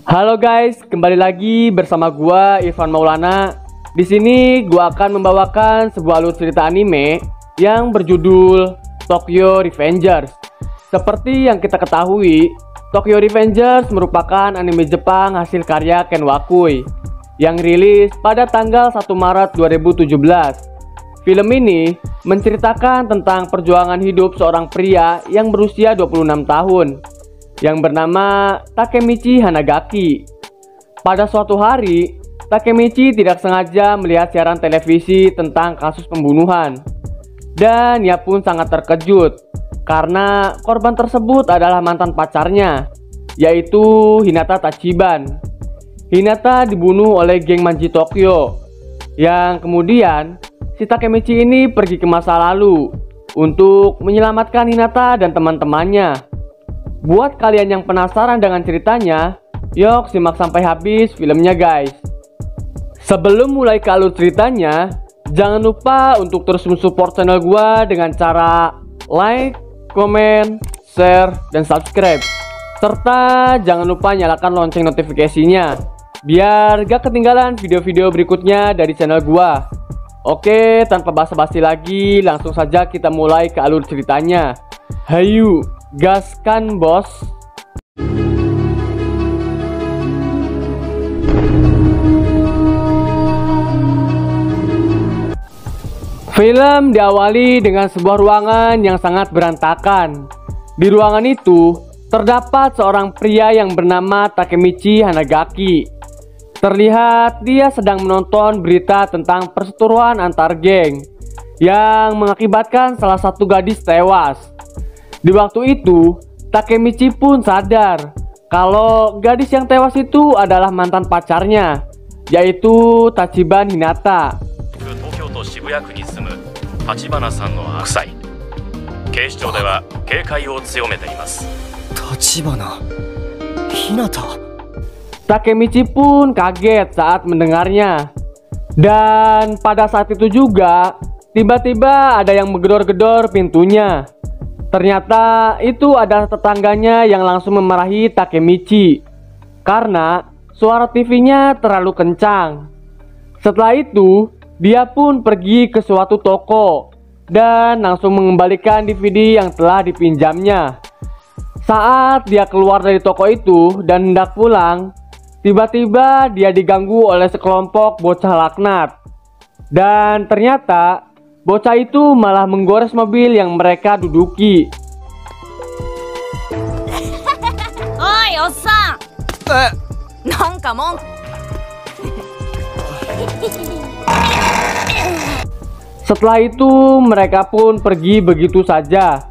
Halo guys, kembali lagi bersama gua Irfan Maulana. Di sini gua akan membawakan sebuah alur cerita anime yang berjudul Tokyo Revengers. Seperti yang kita ketahui, Tokyo Revengers merupakan anime Jepang hasil karya Ken Wakui yang rilis pada tanggal 1 Maret 2017. Film ini menceritakan tentang perjuangan hidup seorang pria yang berusia 26 tahun yang bernama Takemichi Hanagaki. Pada suatu hari, Takemichi tidak sengaja melihat siaran televisi tentang kasus pembunuhan. Dan ia pun sangat terkejut karena korban tersebut adalah mantan pacarnya, yaitu Hinata Tachiban. Hinata dibunuh oleh geng Manji Tokyo, yang kemudian si Takemichi ini pergi ke masa lalu untuk menyelamatkan Hinata dan teman-temannya. Buat kalian yang penasaran dengan ceritanya, yuk simak sampai habis filmnya guys. Sebelum mulai ke alur ceritanya, jangan lupa untuk terus mensupport channel gua dengan cara like, comment, share, dan subscribe. Serta jangan lupa nyalakan lonceng notifikasinya biar gak ketinggalan video-video berikutnya dari channel gua. Oke, tanpa basa-basi lagi, langsung saja kita mulai ke alur ceritanya. Hayu, gaskan bos. Film diawali dengan sebuah ruangan yang sangat berantakan. Di ruangan itu terdapat seorang pria yang bernama Takemichi Hanagaki. Terlihat dia sedang menonton berita tentang perseteruan antar geng yang mengakibatkan salah satu gadis tewas. Di waktu itu, Takemichi pun sadar kalau gadis yang tewas itu adalah mantan pacarnya, yaitu Tachiban Hinata. Takemichi pun kaget saat mendengarnya. Dan pada saat itu juga, tiba-tiba ada yang menggedor-gedor pintunya. Ternyata itu adalah tetangganya yang langsung memarahi Takemichi karena suara TV-nya terlalu kencang. Setelah itu, dia pun pergi ke suatu toko dan langsung mengembalikan DVD yang telah dipinjamnya. Saat dia keluar dari toko itu dan hendak pulang, tiba-tiba dia diganggu oleh sekelompok bocah laknat. Dan ternyata bocah itu malah menggores mobil yang mereka duduki. Oi, Osan! Nankamon. Setelah itu mereka pun pergi begitu saja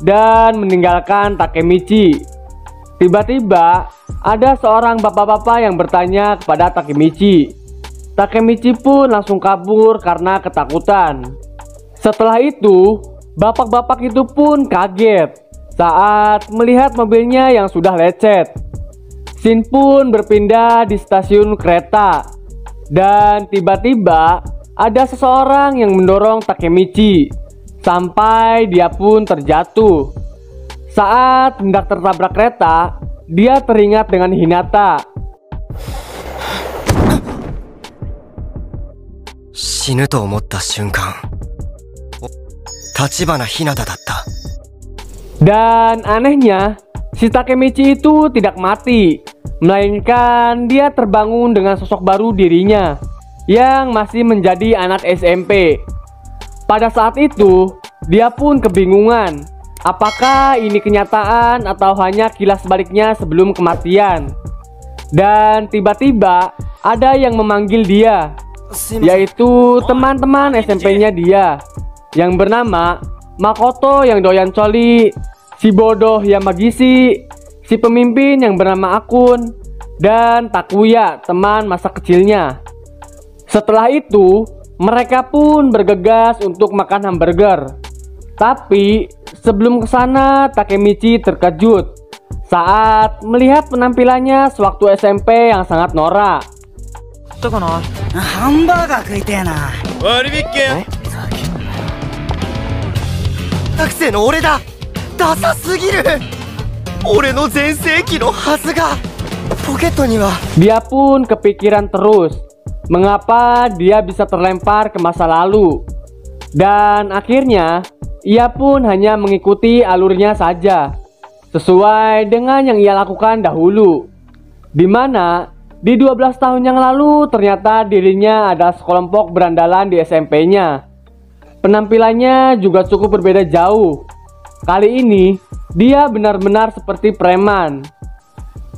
dan meninggalkan Takemichi. Tiba-tiba ada seorang bapak-bapak yang bertanya kepada Takemichi. Takemichi pun langsung kabur karena ketakutan. Setelah itu, bapak-bapak itu pun kaget saat melihat mobilnya yang sudah lecet. Scene pun berpindah di stasiun kereta. Dan tiba-tiba ada seseorang yang mendorong Takemichi sampai dia pun terjatuh. Saat hendak tertabrak kereta, dia teringat dengan Hinata. Shinu to omotta shunkan, Tachibana Hinata datta. Dan anehnya, si Takemichi itu tidak mati, melainkan dia terbangun dengan sosok baru dirinya yang masih menjadi anak SMP. Pada saat itu, dia pun kebingungan apakah ini kenyataan atau hanya kilas baliknya sebelum kematian. Dan tiba-tiba ada yang memanggil dia, yaitu teman-teman SMP-nya dia yang bernama Makoto yang doyan coli, si bodoh yang magisi, si pemimpin yang bernama Akun, dan Takuya, teman masa kecilnya. Setelah itu, mereka pun bergegas untuk makan hamburger. Tapi sebelum kesana, Takemichi terkejut saat melihat penampilannya sewaktu SMP yang sangat norak. Hamburger kuitai na. Waribikken. Takusei no ore da. Dasa sugiru. Ore no zenseiki no hazu ga. ポケットには Dia pun kepikiran terus mengapa dia bisa terlempar ke masa lalu. Dan akhirnya ia pun hanya mengikuti alurnya saja, sesuai dengan yang ia lakukan dahulu. Dimana di 12 tahun yang lalu ternyata dirinya adalah sekelompok berandalan di SMP-nya. Penampilannya juga cukup berbeda jauh. Kali ini dia benar-benar seperti preman.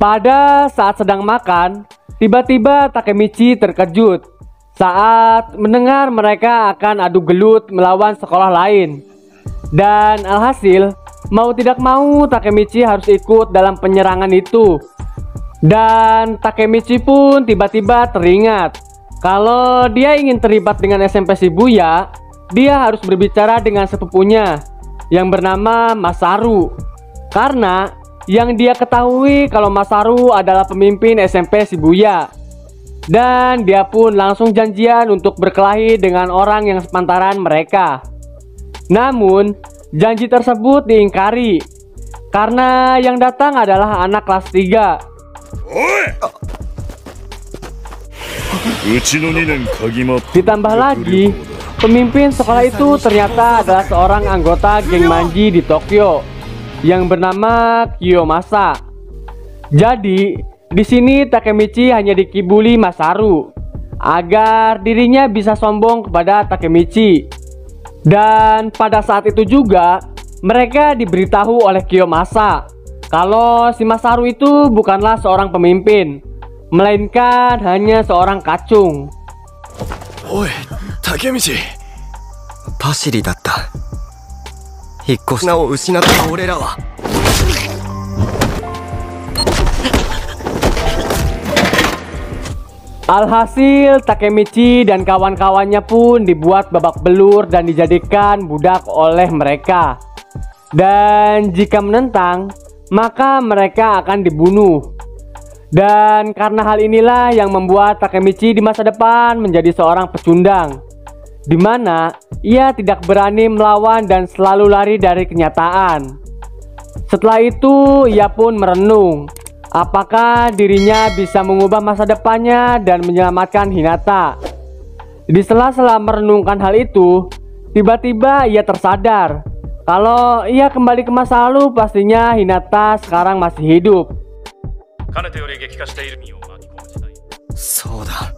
Pada saat sedang makan, tiba-tiba Takemichi terkejut saat mendengar mereka akan adu gelut melawan sekolah lain. Dan alhasil, mau tidak mau Takemichi harus ikut dalam penyerangan itu. Dan Takemichi pun tiba-tiba teringat kalau dia ingin terlibat dengan SMP Shibuya, dia harus berbicara dengan sepupunya yang bernama Masaru. Karena yang dia ketahui kalau Masaru adalah pemimpin SMP Shibuya. Dan dia pun langsung janjian untuk berkelahi dengan orang yang sepantaran mereka. Namun, janji tersebut diingkari karena yang datang adalah anak kelas 3. Ditambah lagi, pemimpin sekolah itu ternyata adalah seorang anggota geng Manji di Tokyo yang bernama Kiyomasa. Jadi, di sini Takemichi hanya dikibuli Masaru agar dirinya bisa sombong kepada Takemichi. Dan pada saat itu juga mereka diberitahu oleh Kiyomasa kalau si Masaru itu bukanlah seorang pemimpin, melainkan hanya seorang kacung. Oi, Takemichi. パシリだった。引っ越しを失った俺らは。Alhasil, Takemichi dan kawan-kawannya pun dibuat babak belur dan dijadikan budak oleh mereka. Dan jika menentang, maka mereka akan dibunuh. Dan karena hal inilah yang membuat Takemichi di masa depan menjadi seorang pecundang, di mana ia tidak berani melawan dan selalu lari dari kenyataan. Setelah itu ia pun merenung apakah dirinya bisa mengubah masa depannya dan menyelamatkan Hinata. Di sela-sela merenungkan hal itu, tiba-tiba ia tersadar kalau ia kembali ke masa lalu, pastinya Hinata sekarang masih hidup. そうだ。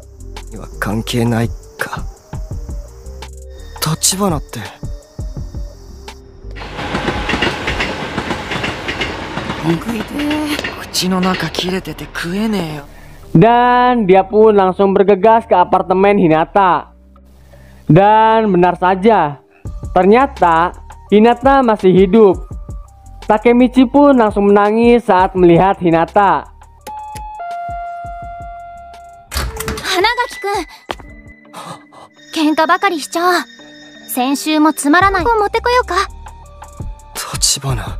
今関係ないか。立花って。口の中切れてて食えねえよ。 Dan dia pun langsung bergegas ke apartemen Hinata. Dan benar saja, ternyata Hinata masih hidup. Takemichi pun langsung menangis saat melihat Hinata. Hanagaki-kun, 喧嘩ばかりしちゃう。先週もつまらない本持ってこようか。立花。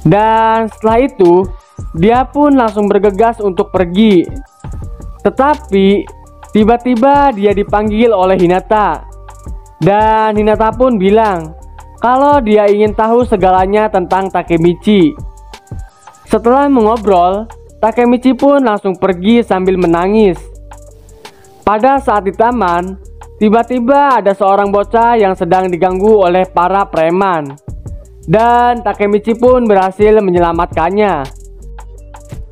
Dan setelah itu, dia pun langsung bergegas untuk pergi. Tetapi, tiba-tiba dia dipanggil oleh Hinata. Dan Hinata pun bilang kalau dia ingin tahu segalanya tentang Takemichi. Setelah mengobrol, Takemichi pun langsung pergi sambil menangis. Pada saat di taman, tiba-tiba ada seorang bocah yang sedang diganggu oleh para preman. Dan Takemichi pun berhasil menyelamatkannya.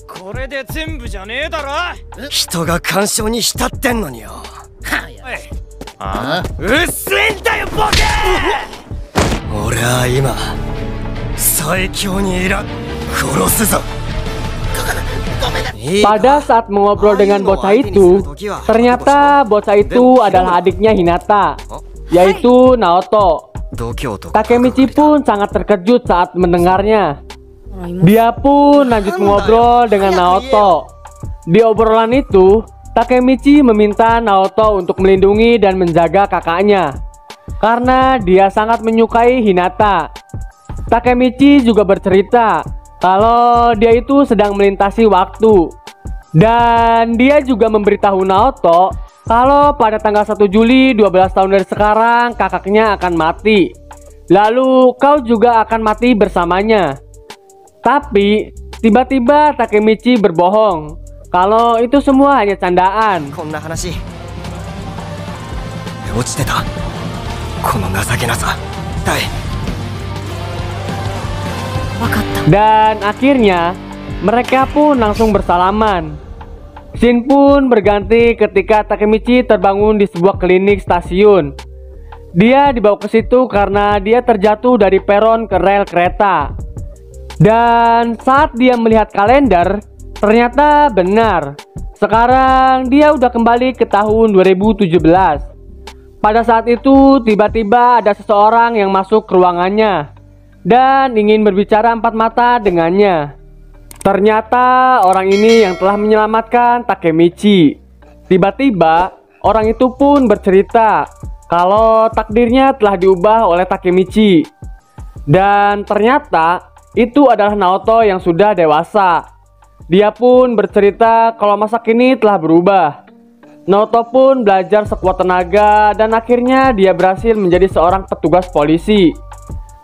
これで全部じゃねえだろ。人が干渉に浸ってんのによ。うっせえんだよボケ。俺は今最強にいる。殺すぞ。 Pada saat mengobrol dengan bocah itu, ternyata bocah itu adalah adiknya Hinata, yaitu Naoto. Takemichi pun sangat terkejut saat mendengarnya. Dia pun lanjut mengobrol dengan Naoto. Di obrolan itu, Takemichi meminta Naoto untuk melindungi dan menjaga kakaknya karena dia sangat menyukai Hinata. Takemichi juga bercerita kalau dia itu sedang melintasi waktu. Dan dia juga memberitahu Naoto kalau pada tanggal 1 Juli 12 tahun dari sekarang kakaknya akan mati. Lalu kau juga akan mati bersamanya. Tapi tiba-tiba Takemichi berbohong kalau itu semua hanya candaan. こんな話落ちてたこの情けなさだい Dan akhirnya mereka pun langsung bersalaman. Scene pun berganti ketika Takemichi terbangun di sebuah klinik stasiun. Dia dibawa ke situ karena dia terjatuh dari peron ke rel kereta. Dan saat dia melihat kalender, ternyata benar. Sekarang dia udah kembali ke tahun 2017. Pada saat itu tiba-tiba ada seseorang yang masuk ke ruangannya dan ingin berbicara empat mata dengannya. Ternyata orang ini yang telah menyelamatkan Takemichi. Tiba-tiba orang itu pun bercerita kalau takdirnya telah diubah oleh Takemichi. Dan ternyata itu adalah Naoto yang sudah dewasa. Dia pun bercerita kalau masa kini telah berubah. Naoto pun belajar sekuat tenaga dan akhirnya dia berhasil menjadi seorang petugas polisi.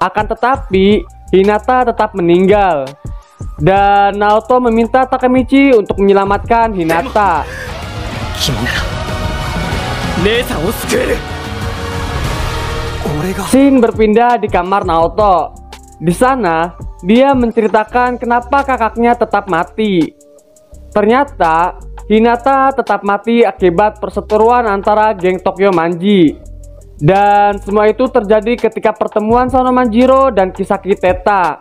Akan tetapi Hinata tetap meninggal. Dan Naoto meminta Takemichi untuk menyelamatkan Hinata. Scene berpindah di kamar Naoto. Di sana dia menceritakan kenapa kakaknya tetap mati. Ternyata Hinata tetap mati akibat perseteruan antara geng Tokyo Manji. Dan semua itu terjadi ketika pertemuan Sano Manjiro dan Kisaki Teta.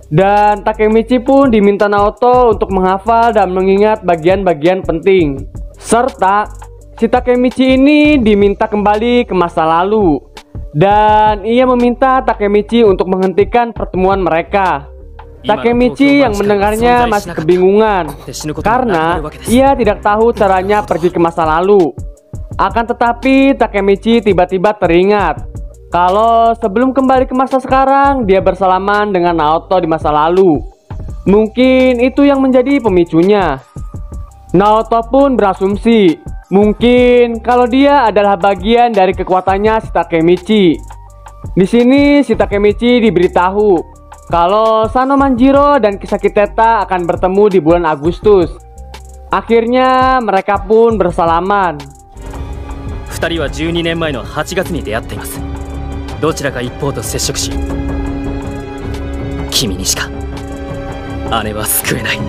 Dan Takemichi pun diminta Naoto untuk menghafal dan mengingat bagian-bagian penting. Serta si Takemichi ini diminta kembali ke masa lalu. Dan ia meminta Takemichi untuk menghentikan pertemuan mereka. Takemichi yang mendengarnya masih kebingungan karena ia tidak tahu caranya pergi ke masa lalu. Akan tetapi Takemichi tiba-tiba teringat kalau sebelum kembali ke masa sekarang dia bersalaman dengan Naoto di masa lalu. Mungkin itu yang menjadi pemicunya. Naoto pun berasumsi mungkin kalau dia adalah bagian dari kekuatannya si Takemichi. Di sini si Takemichi diberitahu kalau Sano Manjiro dan Kisaki Teta akan bertemu di bulan Agustus. Akhirnya mereka pun bersalaman. 2人は12年前の8月に出会っています。どちらか一方と接触し、君にしか姉は救えない。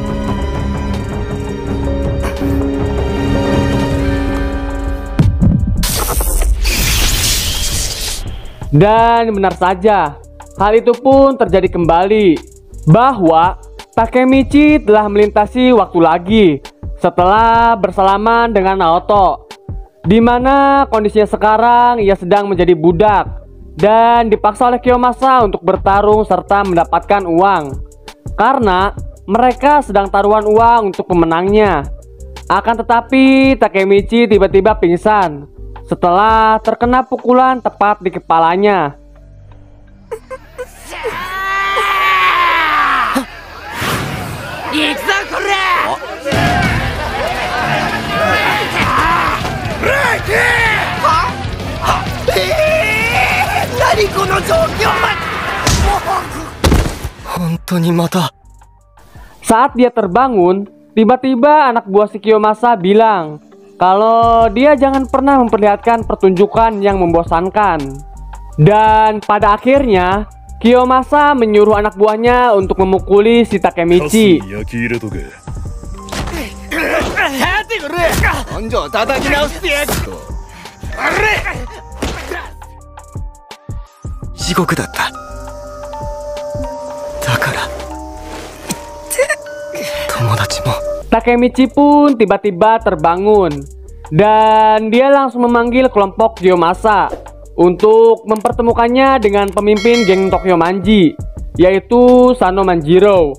Dan benar saja, hal itu pun terjadi kembali, bahwa Takemichi telah melintasi waktu lagi setelah bersalaman dengan Naoto, di mana kondisinya sekarang ia sedang menjadi budak dan dipaksa oleh Kiyomasa untuk bertarung serta mendapatkan uang, karena mereka sedang taruhan uang untuk pemenangnya. Akan tetapi Takemichi tiba-tiba pingsan setelah terkena pukulan tepat di kepalanya. Saat dia terbangun, tiba-tiba anak buah si Kiyomasa bilang kalau dia jangan pernah memperlihatkan pertunjukan yang membosankan. Dan pada akhirnya Kiyomasa menyuruh anak buahnya untuk memukuli si Takemichi. Takemichi pun tiba-tiba terbangun dan dia langsung memanggil kelompok Kiyomasa untuk mempertemukannya dengan pemimpin geng Tokyo Manji, yaitu Sano Manjiro.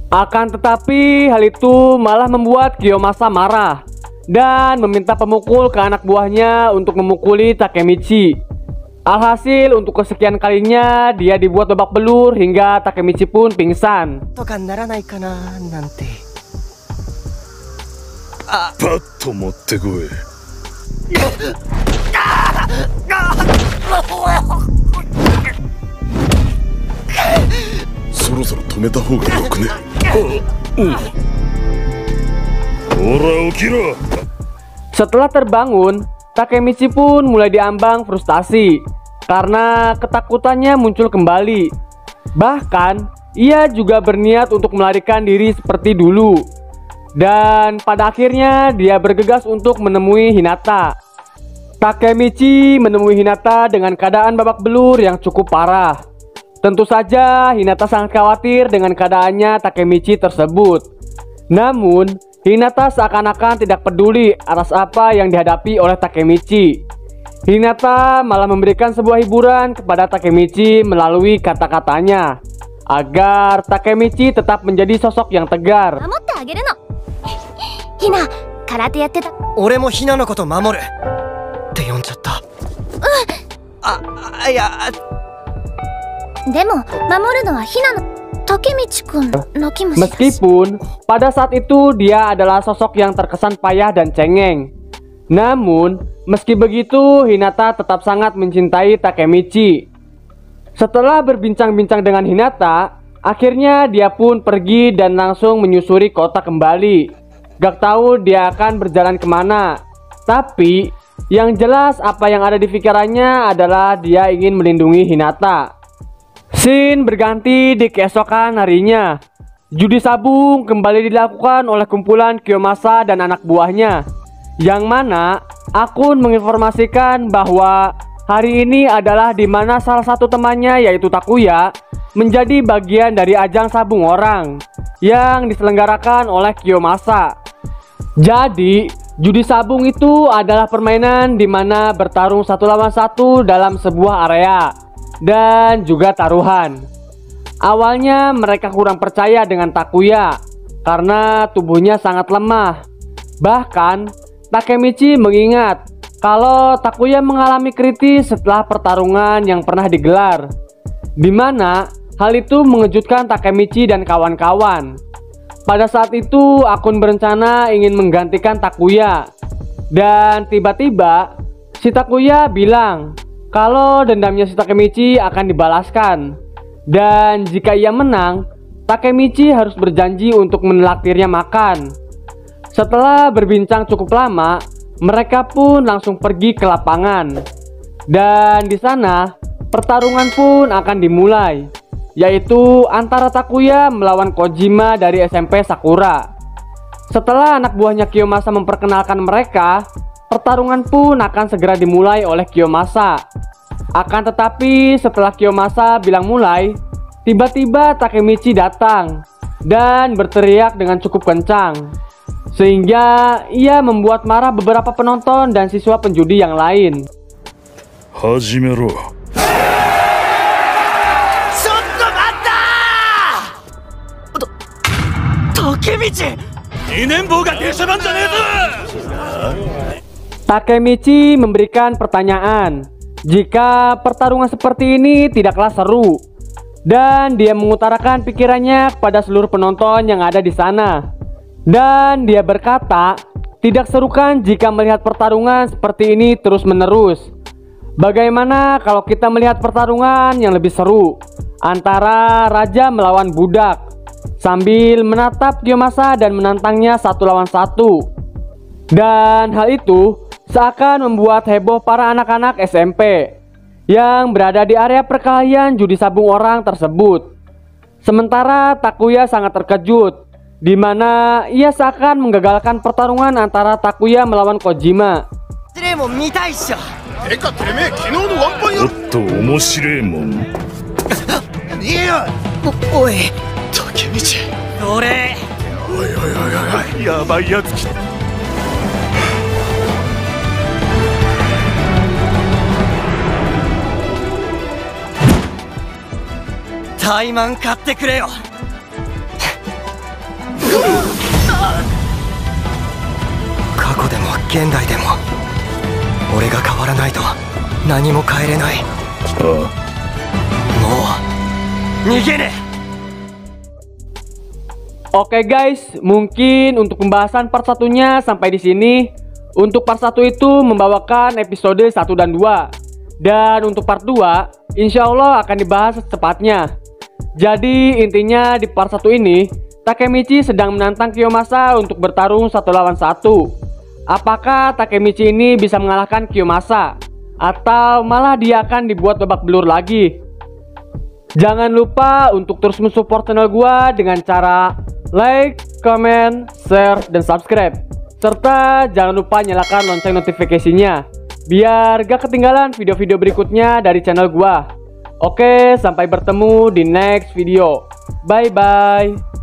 Akan tetapi hal itu malah membuat Kiyomasa marah dan meminta pemukul ke anak buahnya untuk memukuli Takemichi. Alhasil untuk kesekian kalinya dia dibuat babak belur hingga Takemichi pun pingsan. そろそろ止めた方がよくね。ほら起きろ。 Setelah terbangun, Takemichi pun mulai diambang frustasi karena ketakutannya muncul kembali. Bahkan, ia juga berniat untuk melarikan diri seperti dulu. Dan pada akhirnya dia bergegas untuk menemui Hinata. Takemichi menemui Hinata dengan keadaan babak belur yang cukup parah. Tentu saja Hinata sangat khawatir dengan keadaannya Takemichi tersebut. Namun, Hinata seakan-akan tidak peduli atas apa yang dihadapi oleh Takemichi. Hinata malah memberikan sebuah hiburan kepada Takemichi melalui kata-katanya agar Takemichi tetap menjadi sosok yang tegar. 守ってあげるの。ひな、空手やってた。俺もヒナのこと守るって呼んじゃった。いや、でも守るのはひなの。竹道くんの気持ちだし。 Meskipun pada saat itu dia adalah sosok yang terkesan payah dan cengeng. Namun, meski begitu Hinata tetap sangat mencintai Takemichi. Setelah berbincang-bincang dengan Hinata, akhirnya dia pun pergi dan langsung menyusuri kota kembali. Gak tahu dia akan berjalan kemana. Tapi, yang jelas apa yang ada di pikirannya adalah dia ingin melindungi Hinata. Scene berganti di keesokan harinya. Judi sabung kembali dilakukan oleh kumpulan Kiyomasa dan anak buahnya, yang mana akun menginformasikan bahwa hari ini adalah di mana salah satu temannya yaitu Takuya menjadi bagian dari ajang sabung orang yang diselenggarakan oleh Kiyomasa. Jadi, judi sabung itu adalah permainan di mana bertarung satu lawan satu dalam sebuah area dan juga taruhan. Awalnya mereka kurang percaya dengan Takuya karena tubuhnya sangat lemah. Bahkan Takemichi mengingat kalau Takuya mengalami kritis setelah pertarungan yang pernah digelar, di mana hal itu mengejutkan Takemichi dan kawan-kawan. Pada saat itu akun berencana ingin menggantikan Takuya, dan tiba-tiba si Takuya bilang kalau dendamnya si Takemichi akan dibalaskan. Dan jika ia menang, Takemichi harus berjanji untuk menelaktirnya makan. Setelah berbincang cukup lama, mereka pun langsung pergi ke lapangan. Dan di sana, pertarungan pun akan dimulai, yaitu antara Takuya melawan Kojima dari SMP Sakura. Setelah anak buahnya Kiyomasa memperkenalkan mereka, pertarungan pun akan segera dimulai oleh Kiyomasa. Akan tetapi setelah Kiyomasa bilang mulai, tiba-tiba Takemichi datang dan berteriak dengan cukup kencang, sehingga ia membuat marah beberapa penonton dan siswa penjudi yang lain. Hajimero. Takemichi! Takemichi memberikan pertanyaan jika pertarungan seperti ini tidaklah seru, dan dia mengutarakan pikirannya kepada seluruh penonton yang ada di sana. Dan dia berkata, tidak seru kan jika melihat pertarungan seperti ini terus-menerus. Bagaimana kalau kita melihat pertarungan yang lebih seru antara raja melawan budak, sambil menatap Kiyomasa dan menantangnya satu lawan satu. Dan hal itu seakan membuat heboh para anak-anak SMP yang berada di area perkelahian judi sabung orang tersebut. Sementara Takuya sangat terkejut, di mana ia seakan menggagalkan pertarungan antara Takuya melawan Kojima. おっと面白いもん。おい、竹道。俺、おいおいおいおい、やばいやつ来た。タイマン買ってくれよ。過去でも現代でも俺が変わらないと何も変えれない。もう逃げねえ。 Oke guys, mungkin untuk pembahasan part 1-nya sampai di sini. Untuk part 1 itu membawakan episode 1 dan 2. Dan untuk part 2, insya Allah akan dibahas secepatnya. Jadi intinya di part 1 ini Takemichi sedang menantang Kiyomasa untuk bertarung 1 lawan 1. Apakah Takemichi ini bisa mengalahkan Kiyomasa? Atau malah dia akan dibuat babak belur lagi? Jangan lupa untuk terus mensupport channel gua dengan cara like, comment, share, dan subscribe. Serta jangan lupa nyalakan lonceng notifikasinya biar gak ketinggalan video-video berikutnya dari channel gua. Oke, sampai bertemu di next video. Bye-bye.